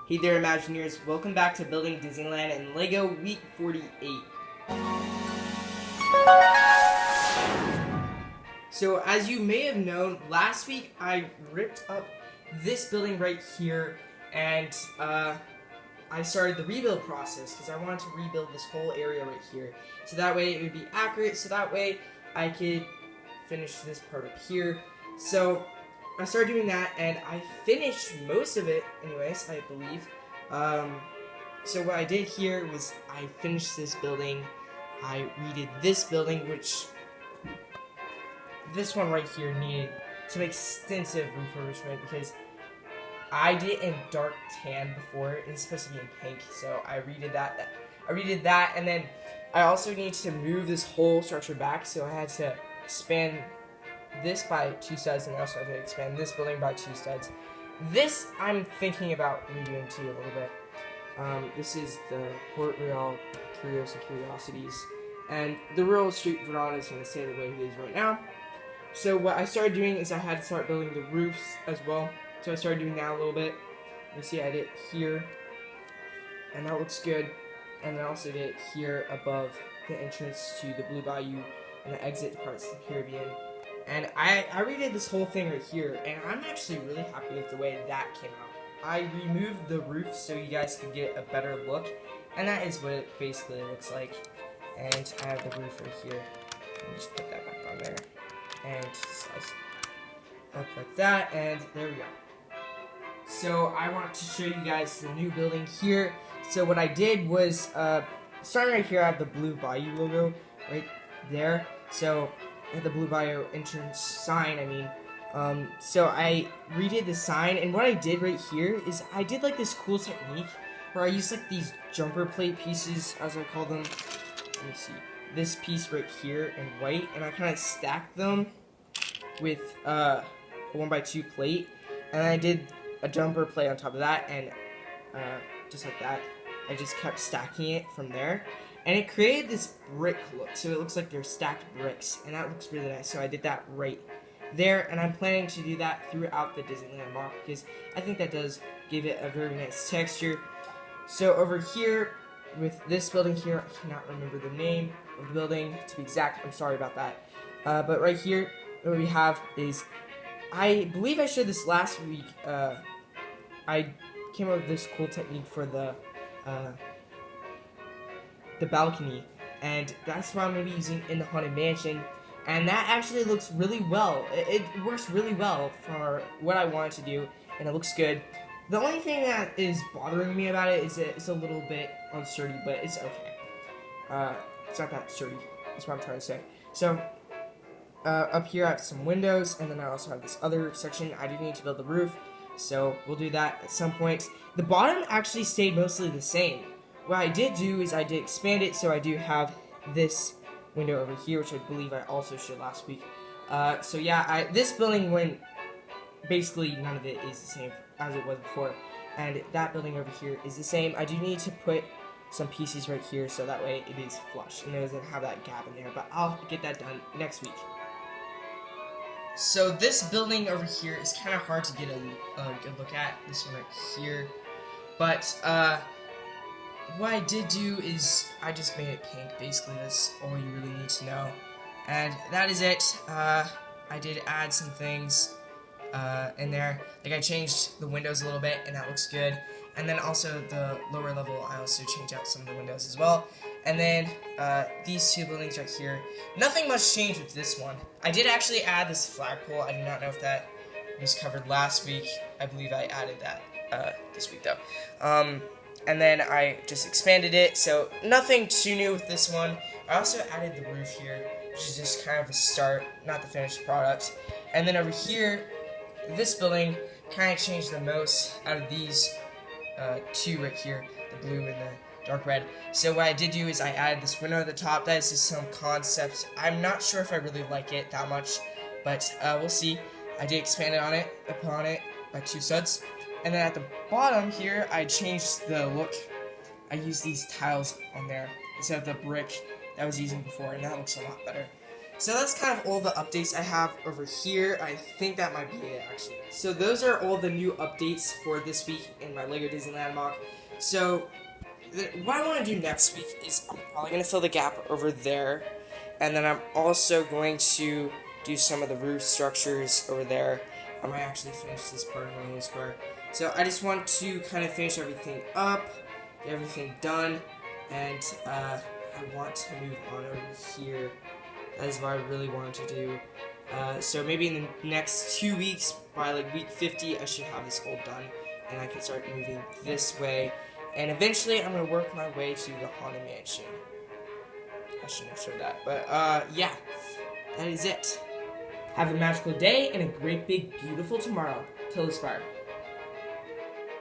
Hey there, Imagineers. Welcome back to Building Disneyland and LEGO Week 48. So, as you may have known, last week I ripped up this building right here and I started the rebuild process because I wanted to rebuild this whole area right here. So that way it would be accurate, so that way I could finish this part up here. So, I started doing that, and I finished most of it, anyways, I believe. So what I did here was I finished this building. I redid this building, which this one right here needed some extensive refurbishment because I did it in dark tan before. It's supposed to be in pink, so I redid that, and then I also needed to move this whole structure back, so I had to expand this by 2 studs, and I also had to expand this building by 2 studs. This I'm thinking about redoing too a little bit. This is the Port Royal Curios and Curiosities, and the Royal Street Verona is going to stay the way it is right now. So what I started doing is I had to start building the roofs as well. So I started doing that a little bit. You see I did it here, and that looks good. And I also did it here above the entrance to the Blue Bayou and the exit to Parts of the Caribbean. And I redid this whole thing right here, and I'm actually really happy with the way that came out. I removed the roof so you guys could get a better look, and that is what it basically looks like. And I have the roof right here. Let me just put that back on there, and slice up like that, and there we go. So I want to show you guys the new building here. So what I did was, starting right here, I have the Blue Bayou logo right there. So the Blue Bayou entrance sign, so I redid the sign, and what I did right here is I did like this cool technique where I used like these jumper plate pieces, as I call them. Let me see, this piece right here in white, and I kind of stacked them with a 1x2 plate, and I did a jumper plate on top of that, and just like that, I just kept stacking it from there. And it created this brick look, so it looks like they're stacked bricks, and that looks really nice. So I did that right there, and I'm planning to do that throughout the Disneyland mark because I think that does give it a very nice texture. So over here, with this building here, I cannot remember the name of the building to be exact. I'm sorry about that. But right here, what we have is, I believe I showed this last week. I came up with this cool technique for the balcony, and that's what I'm going to be using in the Haunted Mansion, and that actually looks really well. It works really well for what I wanted to do, and it looks good. The only thing that is bothering me about it is that it's a little bit unsturdy, but it's okay. It's not that sturdy, that's what I'm trying to say. So, up here I have some windows, and then I also have this other section. I do need to build the roof, so we'll do that at some point. The bottom actually stayed mostly the same. What I did do is I did expand it, so I do have this window over here, which I believe I also showed last week. So yeah, this building went, basically none of it is the same as it was before, and that building over here is the same. I do need to put some pieces right here, so that way it is flush, and it doesn't have that gap in there, but I'll get that done next week. So this building over here is kind of hard to get a good look at, this one right here, but what I did do is I just made it pink. Basically, that's all you really need to know. And that is it. I did add some things in there. Like I changed the windows a little bit, and that looks good. And then also the lower level, I also changed out some of the windows as well. And then these two buildings right here. Nothing much changed with this one. I did actually add this flagpole. I do not know if that was covered last week. I believe I added that this week though. And then I just expanded it, so nothing too new with this one. I also added the roof here, which is just kind of a start, not the finished product. And then over here, this building kind of changed the most out of these two right here, the blue and the dark red. So what I did do is I added this window at the top. That is just some concept. I'm not sure if I really like it that much, but we'll see. I did expand upon it by 2 studs. And then at the bottom here, I changed the look. I used these tiles on there instead of the brick that I was using before, and that looks a lot better. So that's kind of all the updates I have over here. I think that might be it, actually. So those are all the new updates for this week in my LEGO Disneyland mock. So what I want to do next week is I'm probably going to fill the gap over there. And then I'm also going to do some of the roof structures over there. I might actually finish this part in this part. So I just want to kind of finish everything up, get everything done, and I want to move on over here. That is what I really wanted to do. So maybe in the next 2 weeks, by like week 50, I should have this all done, and I can start moving this way. And eventually, I'm gonna work my way to the Haunted Mansion. I shouldn't have showed that, but yeah, that is it. Have a magical day and a great, big, beautiful tomorrow. Till Aspire.